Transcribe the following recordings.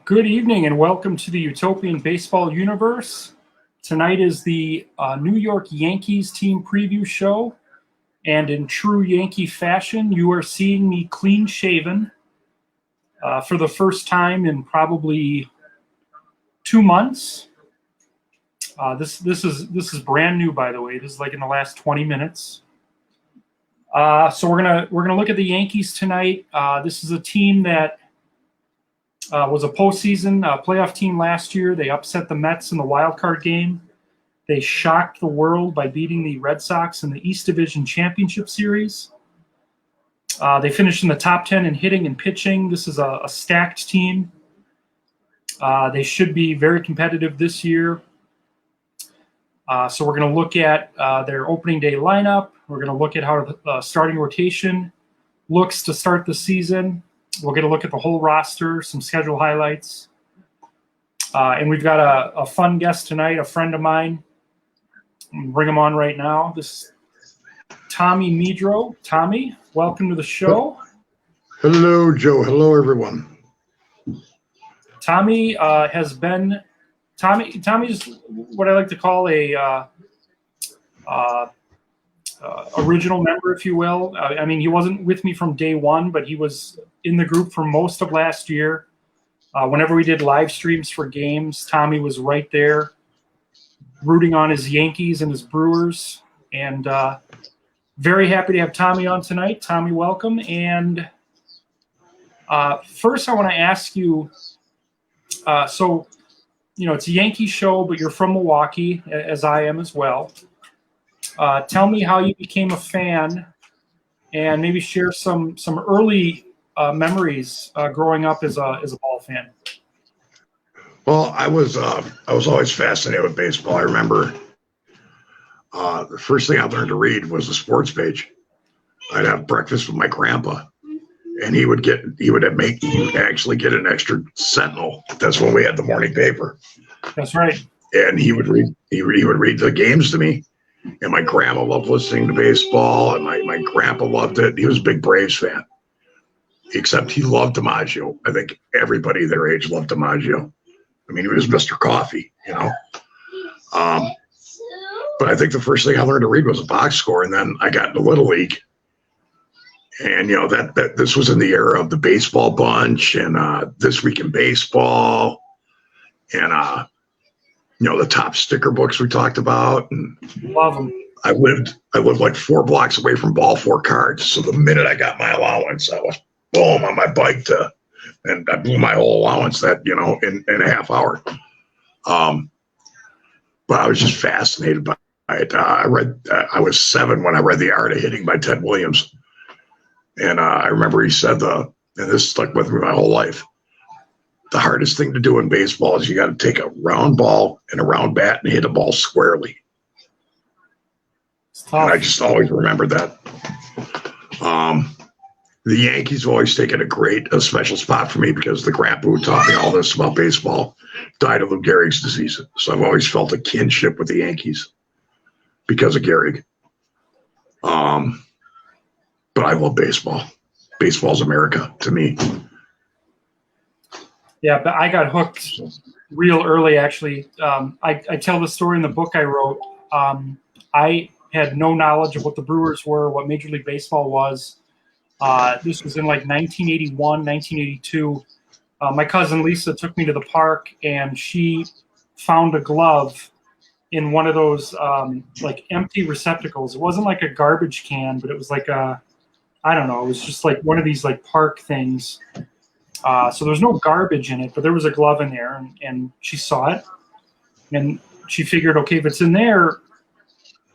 Good evening and welcome to the Utopian Baseball Universe. Tonight is the New York Yankees team preview show, and in true Yankee fashion, you are seeing me clean shaven for the first time in probably 2 months. This is brand new, by the way. This is like in the last 20 minutes. So we're gonna look at the Yankees tonight. This is a team that was a postseason playoff team last year. They upset the Mets in the wild card game. They shocked the world by beating the Red Sox in the East Division Championship Series. They finished in the top 10 in hitting and pitching. This is a stacked team. They should be very competitive this year. So we're going to look at their opening day lineup. We're going to look at how the starting rotation looks to start the season. We'll get a look at the whole roster, some schedule highlights. And we've got a fun guest tonight, a friend of mine. I'm gonna bring him on right now. This is Tommy Medrow. Tommy, welcome to the show. Hello, Joe. Hello, everyone. Tommy Tommy's what I like to call a original member, if you will. I mean, he wasn't with me from day one, but he was in the group for most of last year. Whenever we did live streams for games, Tommy was right there rooting on his Yankees and his Brewers. And very happy to have Tommy on tonight. Tommy, welcome. And first I want to ask you, so, you know, it's a Yankee show, but you're from Milwaukee, as I am as well. Tell me how you became a fan, and maybe share some early memories growing up as a ball fan. Well, I was always fascinated with baseball. I remember the first thing I learned to read was the sports page. I'd have breakfast with my grandpa, and he would actually get an extra Sentinel. That's when we had the morning paper. That's right. And he would read the games to me. And my grandma loved listening to baseball, and my grandpa loved it. He was a big Braves fan, except he loved DiMaggio. I think everybody their age loved DiMaggio. I mean, he was Mr. Coffee, you know. But I think the first thing I learned to read was a box score, and then I got into Little League. And, you know, that this was in the era of the Baseball Bunch and This Week in Baseball and you know, the top sticker books we talked about. And love them. I lived like 4 blocks away from Ball 4 Cards. So the minute I got my allowance, I was boom on my bike and I blew my whole allowance that, you know, in a half hour. But I was just fascinated by it. I was 7 when I read The Art of Hitting by Ted Williams. And I remember he said and this stuck with me my whole life. The hardest thing to do in baseball is you got to take a round ball and a round bat and hit a ball squarely. And I just always remembered that. The Yankees have always taken a special spot for me because the grandpa who taught me all this about baseball died of Lou Gehrig's disease. So I've always felt a kinship with the Yankees because of Gehrig. But I love baseball. Baseball's America to me. Yeah, but I got hooked real early, actually. I tell the story in the book I wrote. I had no knowledge of what the Brewers were, what Major League Baseball was. This was in like 1981, 1982. My cousin Lisa took me to the park, and she found a glove in one of those like empty receptacles. It wasn't like a garbage can, but it was like I don't know. It was just like one of these like park things. So there was no garbage in it, but there was a glove in there, and she saw it, and she figured, okay, if it's in there,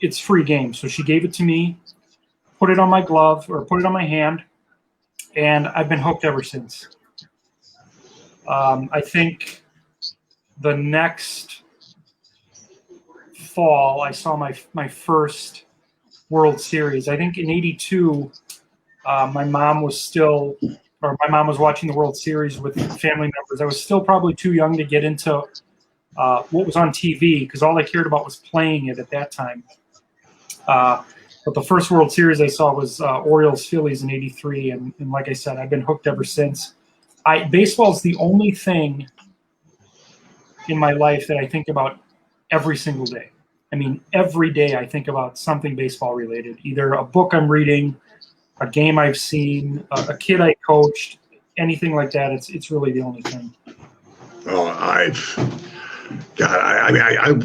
it's free game. So she gave it to me, put it on my glove or put it on my hand, and I've been hooked ever since. I think the next fall I saw my first World Series. I think in '82, my mom was watching the World Series with family members. I was still probably too young to get into what was on TV because all I cared about was playing it at that time. But the first World Series I saw was Orioles-Phillies in '83, and like I said, I've been hooked ever since. Baseball is the only thing in my life that I think about every single day. I mean, every day I think about something baseball related, either a book I'm reading, a game I've seen, a kid I coached, anything like that. It's really the only thing. Well, I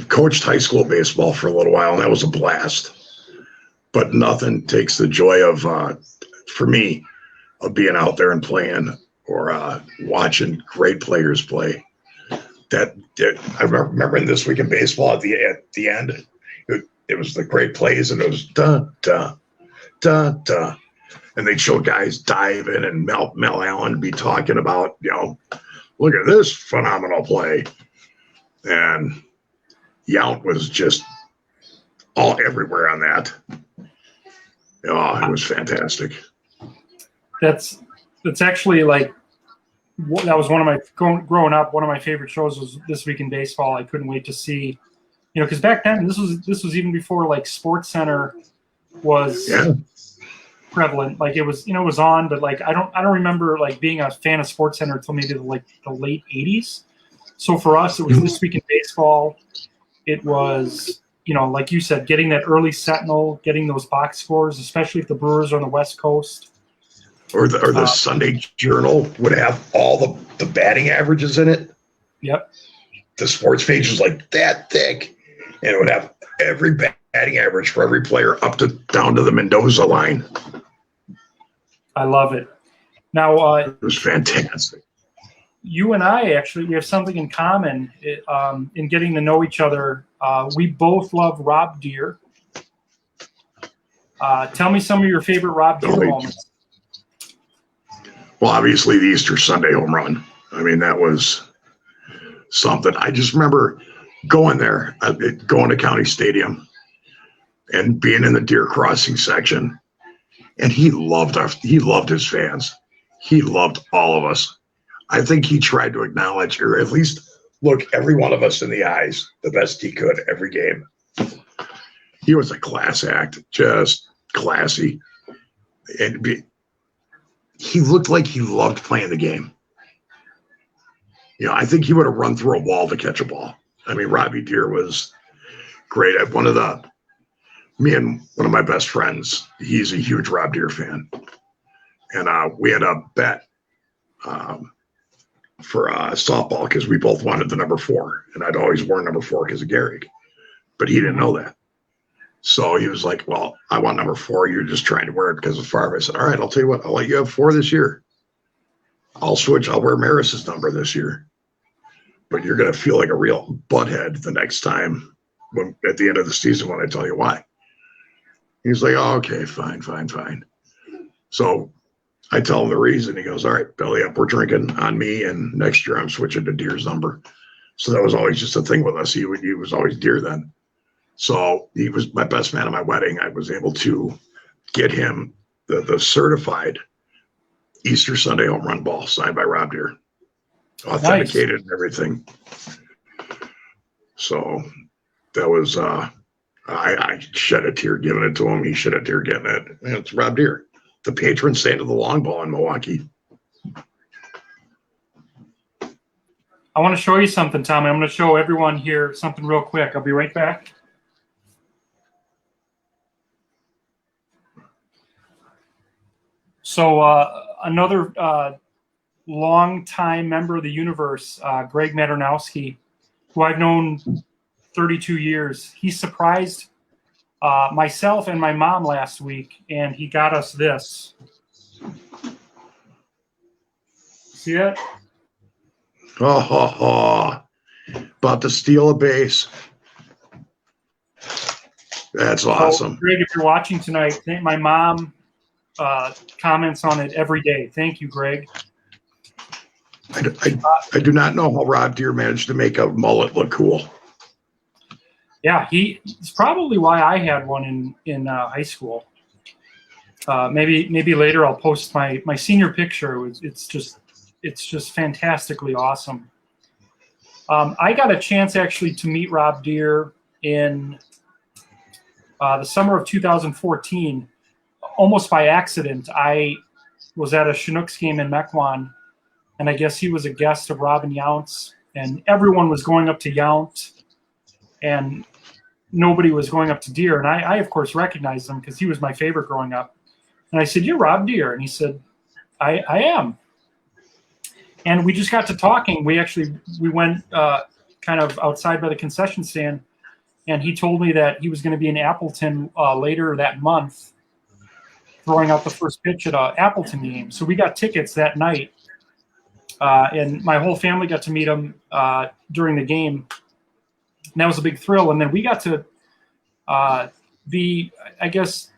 coached high school baseball for a little while, and that was a blast. But nothing takes the joy of, for me, of being out there and playing or watching great players play. I remember in This Week in Baseball at the end, it was the great plays, and it was da da da da, and they'd show guys diving, and Mel Allen be talking about, look at this phenomenal play, and Yount was just all everywhere on that. Oh, it was fantastic. That's actually like, that was one of my, growing up, one of my favorite shows was This Week in Baseball. I couldn't wait to see, because back then this was even before like Sports Center was prevalent. Like it was, it was on, but like I don't remember like being a fan of Sports Center until maybe like the late 80s. So for us, it was This Week in Baseball. It was, like you said, getting that early Sentinel, getting those box scores, especially if the Brewers are on the West Coast. Or the Sunday Journal would have all the batting averages in it. Yep. The sports page was like that thick, and it would have every batting average for every player down to the Mendoza line. I love it. Now, it was fantastic. You and I we have something in common in getting to know each other. We both love Rob Deer. Tell me some of your favorite Rob Deer moments. Well, obviously the Easter Sunday home run. I mean, that was something. I just remember going there, going to County Stadium and being in the Deer Crossing section. And he loved his fans. He loved all of us. I think he tried to acknowledge, or at least look every one of us in the eyes the best he could every game. He was a class act, just classy. And he looked like he loved playing the game. I think he would have run through a wall to catch a ball. I mean, Robbie Deer was great. Me and one of my best friends, he's a huge Rob Deer fan. And we had a bet for softball because we both wanted the number 4. And I'd always worn number 4 because of Gehrig. But he didn't know that. So he was like, well, I want number 4. You're just trying to wear it because of Favre. I said, all right, I'll tell you what. I'll let you have 4 this year. I'll switch. I'll wear Maris's number this year. But you're going to feel like a real butthead the next time at the end of the season when I tell you why. He's like, oh, okay, fine. So I tell him the reason. He goes, all right, belly up. We're drinking on me. And next year I'm switching to Deer's number. So that was always just a thing with us. He was always Deer then. So he was my best man at my wedding. I was able to get him the certified Easter Sunday home run ball signed by Rob Deer, authenticated and everything. So that was, I shed a tear giving it to him. He shed a tear getting it. And it's Rob Deer, the patron saint of the long ball in Milwaukee. I want to show you something, Tommy. I'm going to show everyone here something real quick. I'll be right back. So another long-time member of the universe, Greg Madanowski, who I've known 32 years, he surprised myself and my mom last week, and he got us this. See it? About to steal a base. That's awesome. So, Greg, if you're watching tonight, my mom comments on it every day. Thank you, Greg. I do not know how Rob Deer managed to make a mullet look cool. Yeah, it's probably why I had one in high school. Maybe later I'll post my senior picture. It's just fantastically awesome. I got a chance actually to meet Rob Deer in the summer of 2014. Almost by accident, I was at a Chinooks game in Mequon, and I guess he was a guest of Robin Yount's, and everyone was going up to Yount, and nobody was going up to Deer. And I of course, recognized him because he was my favorite growing up. And I said, "You're Rob Deer," and he said, "I am." And we just got to talking. We went kind of outside by the concession stand, and he told me that he was going to be in Appleton later that month, throwing out the first pitch at an Appleton game. So we got tickets that night, and my whole family got to meet him during the game. And that was a big thrill. And then we got to be, I guess,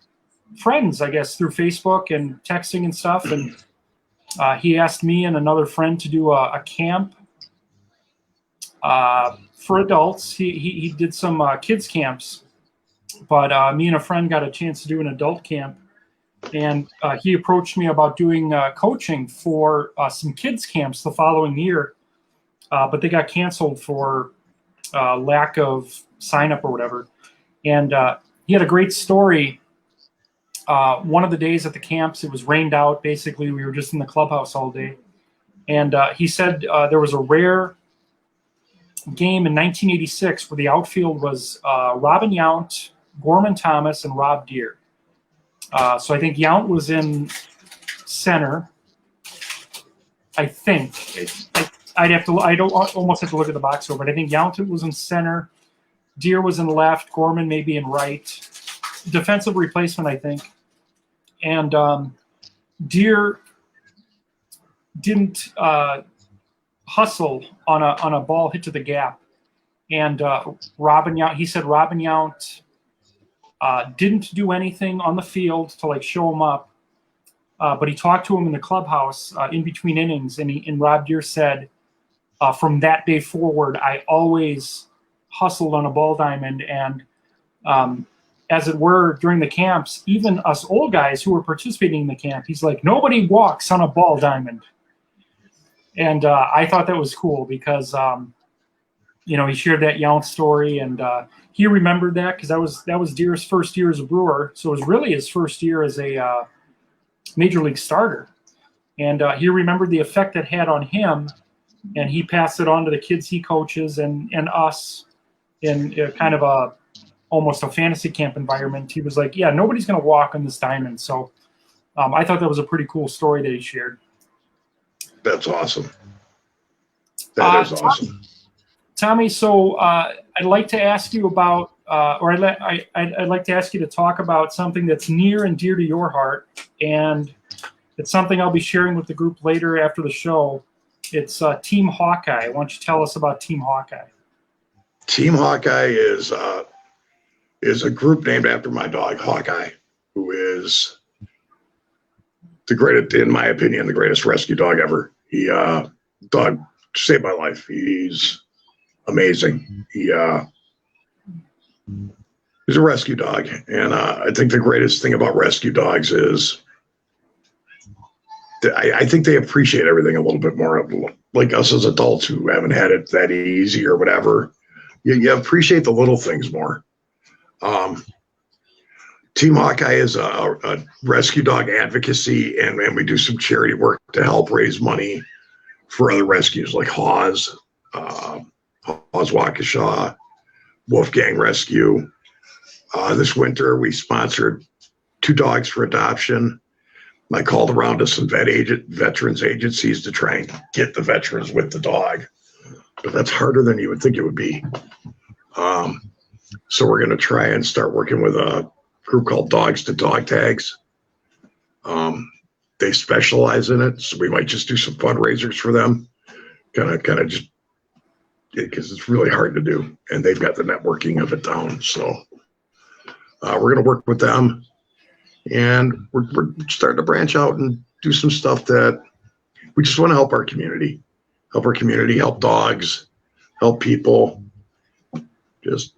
friends, through Facebook and texting and stuff. And he asked me and another friend to do a camp for adults. He did some kids camps, but me and a friend got a chance to do an adult camp. And he approached me about doing coaching for some kids camps the following year, but they got canceled for lack of sign up or whatever. And he had a great story. One of the days at the camps, it was rained out. Basically, we were just in the clubhouse all day. And he said there was a rare game in 1986 where the outfield was Robin Yount, Gorman Thomas, and Rob Deer. So I think Yount was in center. I think I'd almost have to look at the box score, but I think Yount was in center. Deer was in left. Gorman maybe in right. Defensive replacement, I think. And Deer didn't hustle on a ball hit to the gap. And Robin Yount, he said Robin Yount didn't do anything on the field to show him up, but he talked to him in the clubhouse in between innings, and Rob Deer said, from that day forward, I always hustled on a ball diamond, and as it were, during the camps, even us old guys who were participating in the camp, he's like, nobody walks on a ball diamond. And I thought that was cool because, he shared that Yount story, and he remembered that because that was Deer's first year as a Brewer. So it was really his first year as a major league starter. And he remembered the effect it had on him, and he passed it on to the kids he coaches and us in kind of almost a fantasy camp environment. He was like, yeah, nobody's going to walk on this diamond. So I thought that was a pretty cool story that he shared. That's awesome. That is awesome. Tommy, so I'd like to ask you about, I'd like to ask you to talk about something that's near and dear to your heart, and it's something I'll be sharing with the group later after the show. It's Team Hawkeye. Why don't you tell us about Team Hawkeye? Team Hawkeye is a group named after my dog Hawkeye, who is the greatest, in my opinion, the greatest rescue dog ever. He dog saved my life. He's amazing. He's a rescue dog, and I think the greatest thing about rescue dogs is that I think they appreciate everything a little bit more, like us as adults who haven't had it that easy or whatever. You appreciate the little things more. Team Hawkeye is a rescue dog advocacy, and we do some charity work to help raise money for other rescues like Hawes Waukesha, Wolfgang Rescue. This winter, we sponsored 2 dogs for adoption. I called around to some veterans agencies to try and get the veterans with the dog, but that's harder than you would think it would be. So we're going to try and start working with a group called Dogs to Dog Tags. They specialize in it, so we might just do some fundraisers for them, kind of just because it's really hard to do, and they've got the networking of it down. So we're going to work with them, and we're starting to branch out and do some stuff that we just want to help our community, help dogs, help people. Just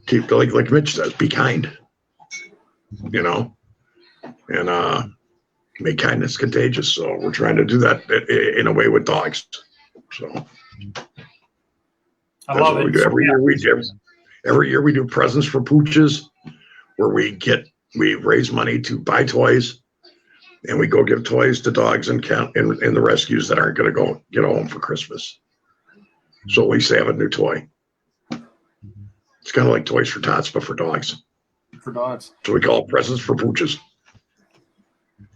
keep, like Mitch says, be kind, and make kindness contagious. So we're trying to do that in a way with dogs. So I love it. We do every year. Every year we do presents for pooches, where we raise money to buy toys, and we go give toys to dogs in the rescues that aren't going to go get home for Christmas. So at least they have a new toy. It's kind of like Toys for Tots, but for dogs. For dogs. So we call it presents for pooches.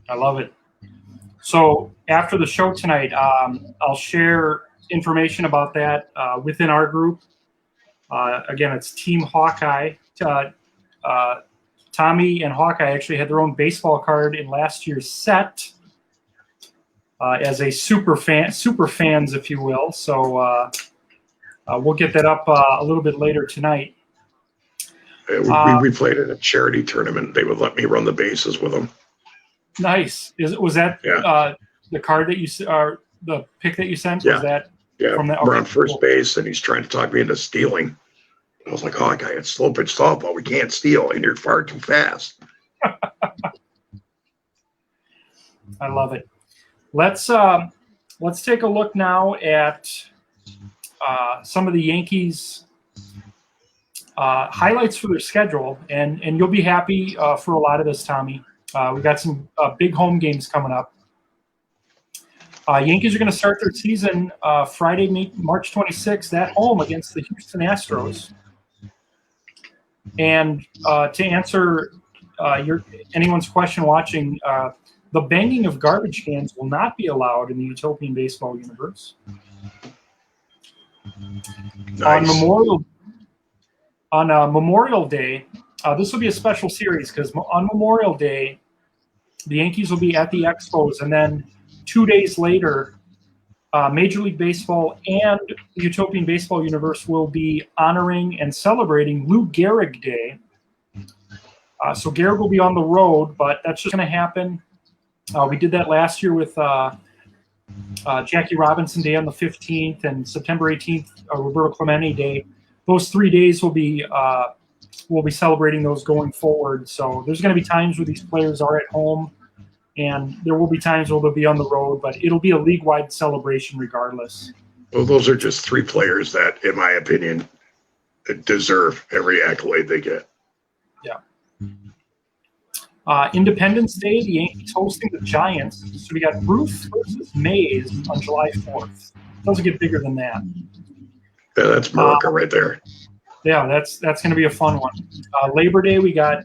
I love it. So after the show tonight, I'll share information about that within our group. Again, it's Team Hawkeye. Tommy and Hawkeye actually had their own baseball card in last year's set as a super fans, if you will. So we'll get that up a little bit later tonight. We played in a charity tournament. They would let me run the bases with them. Nice. Was that the card that you or the pick that you sent? Yeah. Was that from the, we're on first base, and he's trying to talk me into stealing. I was like, "Oh, guy, it's slow pitch softball. We can't steal, and you're far too fast." I love it. Let's take a look now at some of the Yankees highlights for their schedule, and you'll be happy for a lot of this, Tommy. We got some big home games coming up. Yankees are going to start their season Friday, March 26th at home against the Houston Astros. And to answer anyone's question watching, the banging of garbage cans will not be allowed in the Utopian Baseball Universe. Nice. On Memorial Day, this will be a special series because on Memorial Day, the Yankees will be at the Expos, and then 2 days later, Major League Baseball and the Utopian Baseball Universe will be honoring and celebrating Lou Gehrig Day. So Gehrig will be on the road, but that's just going to happen. We did that last year with Jackie Robinson Day on the 15th and September 18th, Roberto Clemente Day. Those 3 days will be we'll be celebrating those going forward. So there's going to be times where these players are at home, and there will be times where they'll be on the road, but it'll be a league-wide celebration regardless. Well, those are just three players that, in my opinion, deserve every accolade they get. Yeah. Independence Day, the Yankees hosting the Giants. So we got Ruth versus Mays on July 4th. Doesn't get bigger than that. Yeah, that's America right there. Yeah, that's going to be a fun one. Labor Day, we got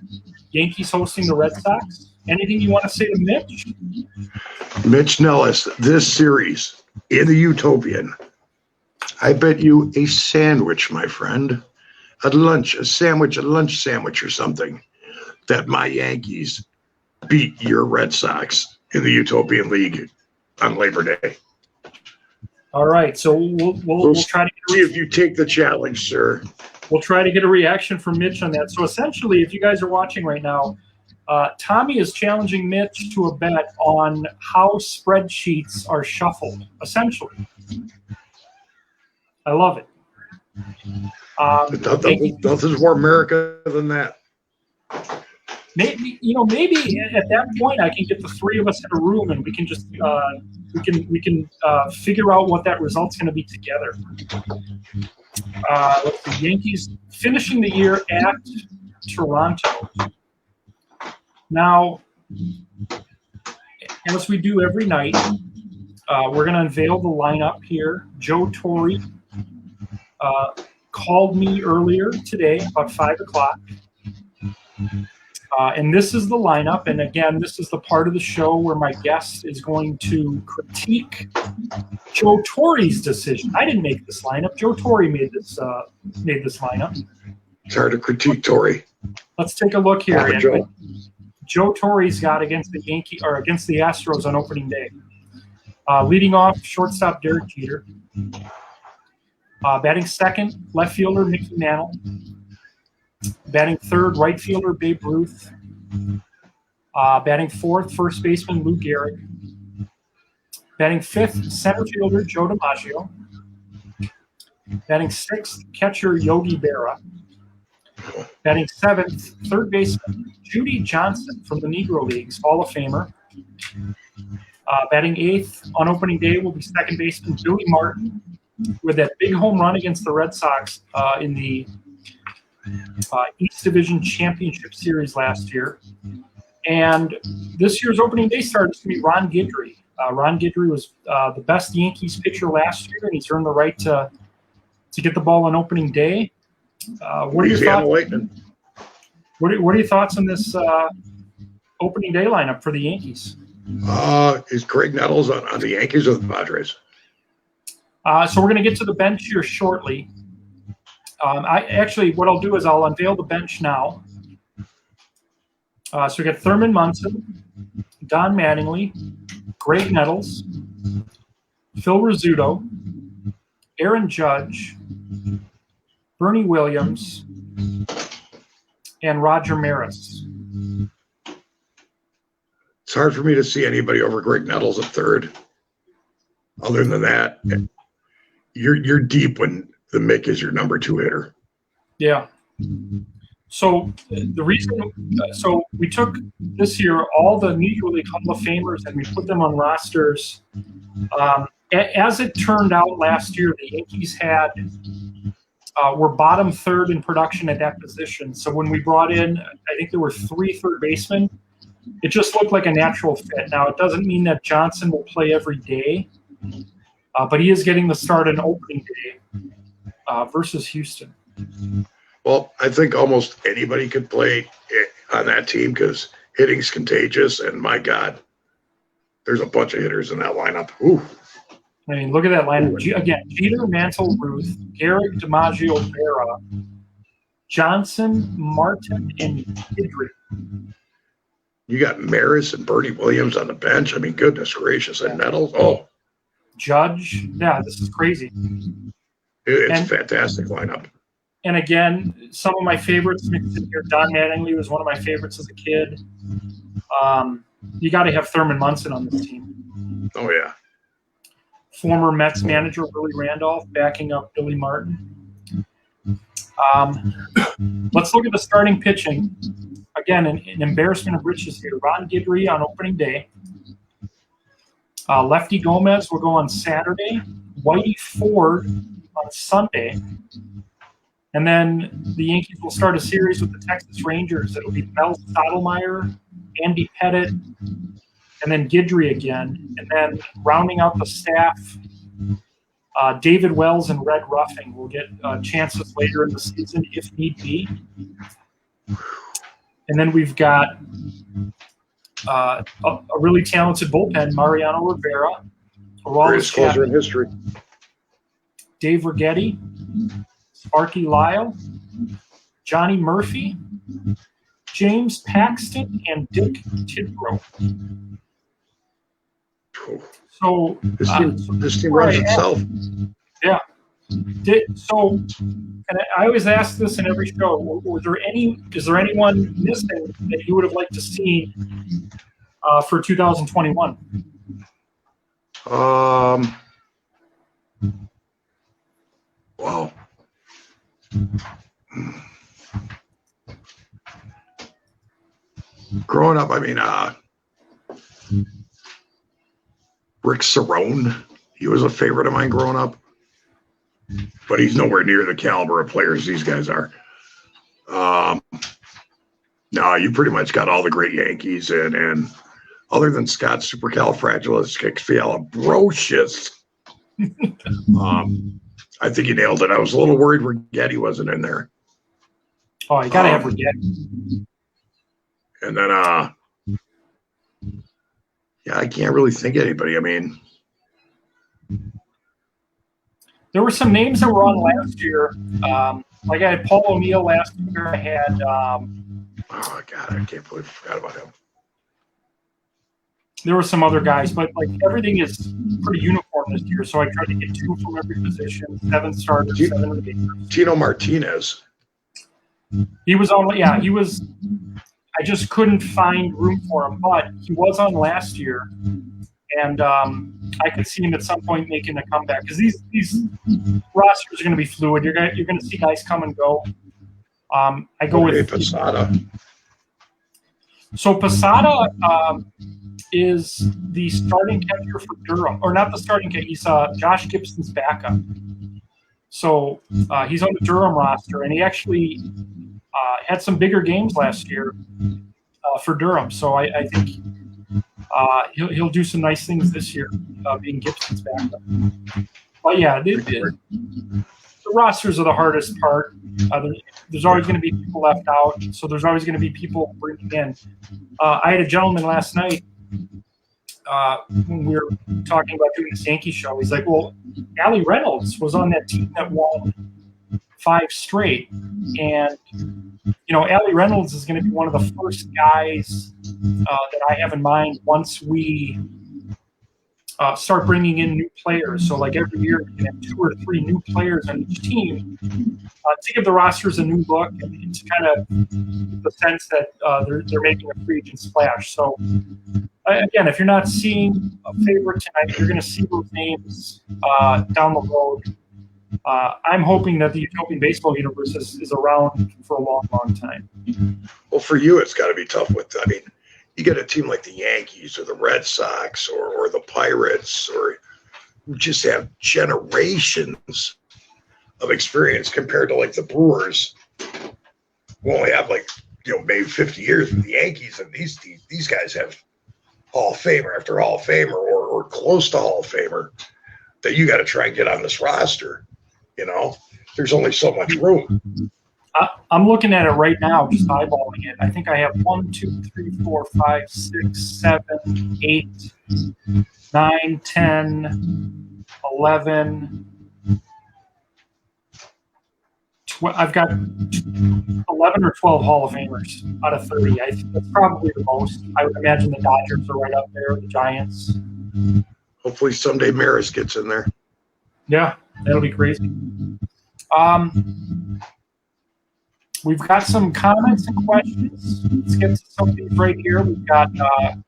Yankees hosting the Red Sox. Anything you want to say to Mitch? Mitch Nellis, this series in the Utopian, I bet you a sandwich, my friend, a lunch sandwich or something, that my Yankees beat your Red Sox in the Utopian League on Labor Day. All right, so we'll try to see if you take the challenge, sir. We'll try to get a reaction from Mitch on that. So essentially, if you guys are watching right now, Tommy is challenging Mitch to a bet on how spreadsheets are shuffled, essentially. I love it. Nothing's more America than that. Maybe at that point I can get the three of us in a room and we can just we can figure out what that result's going to be together. Let's see, Yankees finishing the year at Toronto. Now, as we do every night, we're going to unveil the lineup here. Joe Torre called me earlier today, about 5 o'clock. And this is the lineup. And again, this is the part of the show where my guest is going to critique Joe Torre's decision. I didn't make this lineup. Joe Torre made this lineup. It's hard to critique Torre. Let's take a look here. Joe Torre's got against the Astros on opening day. Leading off, shortstop Derek Jeter. Batting second, left fielder Mickey Mantle. Batting third, right fielder Babe Ruth. Batting fourth, first baseman Lou Gehrig. Batting fifth, center fielder Joe DiMaggio. Batting sixth, catcher Yogi Berra. Batting seventh, third baseman Judy Johnson from the Negro Leagues, Hall of Famer. Batting eighth on opening day will be second baseman Billy Martin with that big home run against the Red Sox in the East Division Championship Series last year. And this year's opening day starter is going to be Ron Guidry. Ron Guidry was the best Yankees pitcher last year, and he's earned the right to to get the ball on opening day. What are your Louisiana thoughts? Lightning. What are your thoughts on this opening day lineup for the Yankees? Is Craig Nettles on the Yankees or the Padres? So we're going to get to the bench here shortly. What I'll do is I'll unveil the bench now. So we got Thurman Munson, Don Mattingly, Greg Nettles, Phil Rizzuto, Aaron Judge, Bernie Williams, and Roger Maris. It's hard for me to see anybody over Greg Nettles at third. Other than that, you're deep when the Mick is your number 2 hitter. Yeah. So the reason, so we took this year all the Major League Hall of Famers and we put them on rosters. As it turned out last year, the Yankees were bottom third in production at that position. So when we brought in, I think there were 3 third basemen. It just looked like a natural fit. Now it doesn't mean that Johnson will play every day, but he is getting the start on opening day versus Houston. Well, I think almost anybody could play on that team because hitting's contagious, and my God, there's a bunch of hitters in that lineup. Ooh. I mean, look at that lineup. Again, Jeter, Mantle, Ruth, Garrett, DiMaggio, Vera, Johnson, Martin, and Guidry. You got Maris and Bernie Williams on the bench. I mean, goodness gracious. And Nettles. Oh. Judge. Yeah, this is crazy. It's a fantastic lineup. And again, some of my favorites mixed in here. Don Mattingly was one of my favorites as a kid. You got to have Thurman Munson on this team. Oh, yeah. Former Mets manager Willie Randolph backing up Billy Martin. Let's look at the starting pitching. Again, an embarrassment of riches here. Ron Guidry on opening day. Lefty Gomez will go on Saturday. Whitey Ford on Sunday. And then the Yankees will start a series with the Texas Rangers. It'll be Mel Stottlemyre, Andy Pettit, and then Guidry again. And then rounding out the staff, David Wells and Red Ruffing will get chances later in the season if need be. And then we've got a really talented bullpen, Mariano Rivera, Greatest closer in history. Dave Righetti, Sparky Lyle, Johnny Murphy, James Paxton, and Dick Tidrow. So this team runs itself. Yeah. So, and I always ask this in every show: is there anyone missing that you would have liked to see for 2021? Wow. Growing up, I mean, Rick Cerrone, he was a favorite of mine growing up, but he's nowhere near the caliber of players these guys are. No, you pretty much got all the great Yankees, and other than Scott Supercalifragilisticexpialidocious, I think he nailed it. I was a little worried Righetti wasn't in there. Oh, you got to have Righetti. And then, yeah, I can't really think of anybody. I mean, there were some names that were on last year. Like I had Paul O'Neill last year. I had. Oh, God, I can't believe I forgot about him. There were some other guys, but like everything is pretty uniform this year. So I tried to get 2 from every position, 7 starters, 7 relievers. Tino Martinez. He was on. Yeah, he was. I just couldn't find room for him, but he was on last year, and I could see him at some point making a comeback because these rosters are going to be fluid. You're going to see guys come and go. I go with Posada. So Posada is the starting catcher for Durham, or not the starting catcher. He's Josh Gibson's backup. So he's on the Durham roster, and he actually had some bigger games last year for Durham. So I think he'll do some nice things this year, being Gibson's backup. But yeah, the the rosters are the hardest part. There's always going to be people left out, so there's always going to be people bringing in. I had a gentleman last night when we were talking about doing this Yankee show. He's like, well, Allie Reynolds was on that team that won 5 straight. And, Allie Reynolds is going to be one of the first guys that I have in mind once we start bringing in new players. So, like every year, we can have 2 or 3 new players on each team to give the rosters a new look and to kind of the sense that they're making a free agent splash. So, again, if you're not seeing a favorite tonight, you're going to see those names down the road. I'm hoping that the Utopian Baseball Universe is around for a long, long time. Well, for you, it's got to be tough you get a team like the Yankees or the Red Sox or the Pirates or who just have generations of experience compared to like the Brewers who only have maybe 50 years with the Yankees, and these guys have Hall of Famer after Hall of Famer or close to Hall of Famer that you got to try and get on this roster. There's only so much room. I'm looking at it right now, just eyeballing it. I think I have 1, 2, 3, 4, 5, 6, 7, 8, 9, 10, 11. I've got 11 or 12 Hall of Famers out of 30. I think that's probably the most. I would imagine the Dodgers are right up there, the Giants. Hopefully someday Maris gets in there. Yeah, that'll be crazy. We've got some comments and questions. Let's get to some of these right here. We've got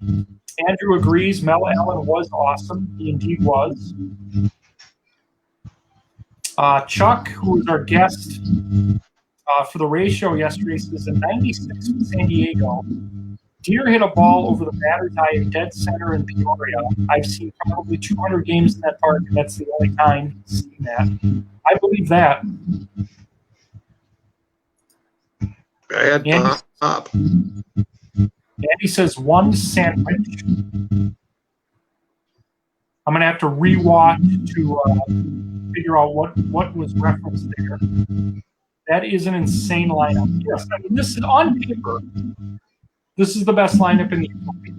Andrew agrees Mel Allen was awesome. He indeed was. Chuck, who was our guest for the Ray show yesterday, says in 96 with San Diego, Deer hit a ball over the batter's eye in dead center in Peoria. I've seen probably 200 games in that park, and that's the only time I've seen that. I believe that. Bad top. Andy says 1 sandwich. I'm going to have to rewatch to figure out what was referenced there. That is an insane lineup. Yes, this is on paper. This is the best lineup in the Utopia.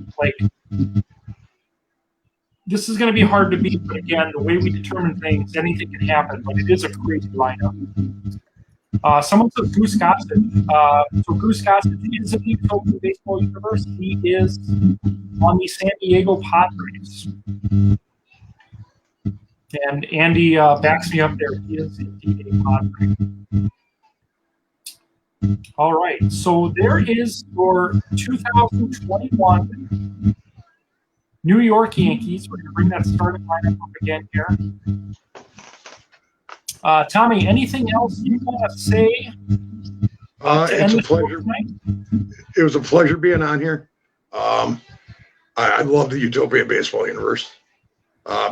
This is going to be hard to beat, but again, the way we determine things, anything can happen, but it is a crazy lineup. Someone says Goose Gossage. So Goose Gossage is in the Utopian Baseball Universe. He is on the San Diego Padres. And Andy backs me up there. He is indeed a Padre. All right. So there is your 2021 New York Yankees. We're going to bring that starting lineup up again here. Tommy, anything else you want to say? It's a pleasure. It was a pleasure being on here. I love the Utopian Baseball Universe.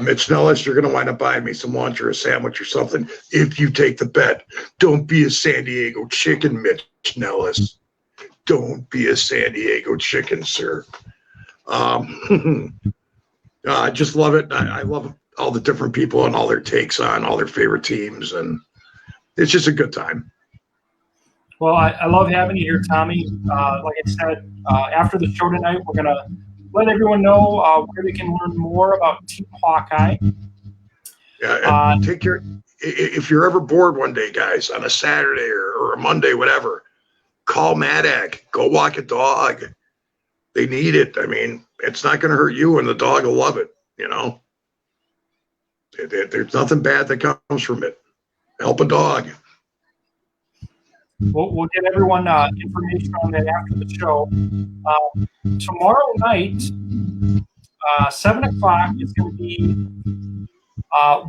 Mitch Nellis, you're going to wind up buying me some lunch or a sandwich or something if you take the bet. Don't be a San Diego chicken, Mitch Nellis. Don't be a San Diego chicken, sir. I just love it. I love all the different people and all their takes on all their favorite teams, and it's just a good time. Well, I love having you here, Tommy. Like I said, after the show tonight, we're going to let everyone know where they can learn more about Team Hawkeye. Yeah, and take care. If you're ever bored one day, guys, on a Saturday or a Monday, whatever, call Madak. Go walk a dog. They need it. I mean, it's not going to hurt you, and the dog will love it, There's nothing bad that comes from it. Help a dog. We'll get everyone information on that after the show. Tomorrow night, 7 o'clock is going to be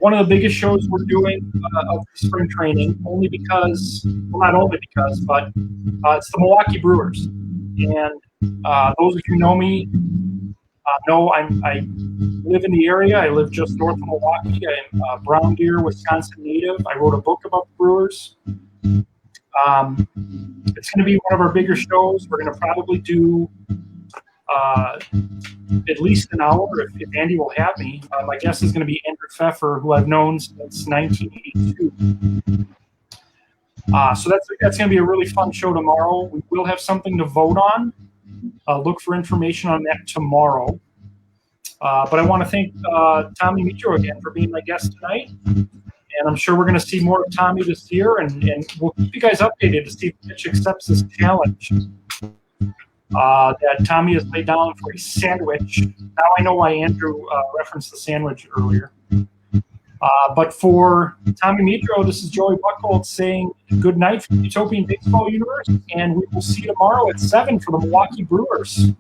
one of the biggest shows we're doing of spring training, only because, well, not only because, but it's the Milwaukee Brewers. And those of you who know me know I live in the area. I live just north of Milwaukee. I'm a Brown Deer, Wisconsin native. I wrote a book about the Brewers. It's going to be one of our bigger shows. We're going to probably do at least an hour if Andy will have me. My guest is going to be Andrew Pfeffer, who I've known since 1982. So that's going to be a really fun show tomorrow. We will have something to vote on. Look for information on that tomorrow. But I want to thank Tommy Medrow again for being my guest tonight. And I'm sure we're going to see more of Tommy this year, and we'll keep you guys updated to see if Mitch accepts this challenge that Tommy has laid down for a sandwich. Now I know why Andrew referenced the sandwich earlier. But for Tommy Medrow, this is Joey Buchholz saying good night from the Utopian Baseball Universe, and we will see you tomorrow at 7 for the Milwaukee Brewers.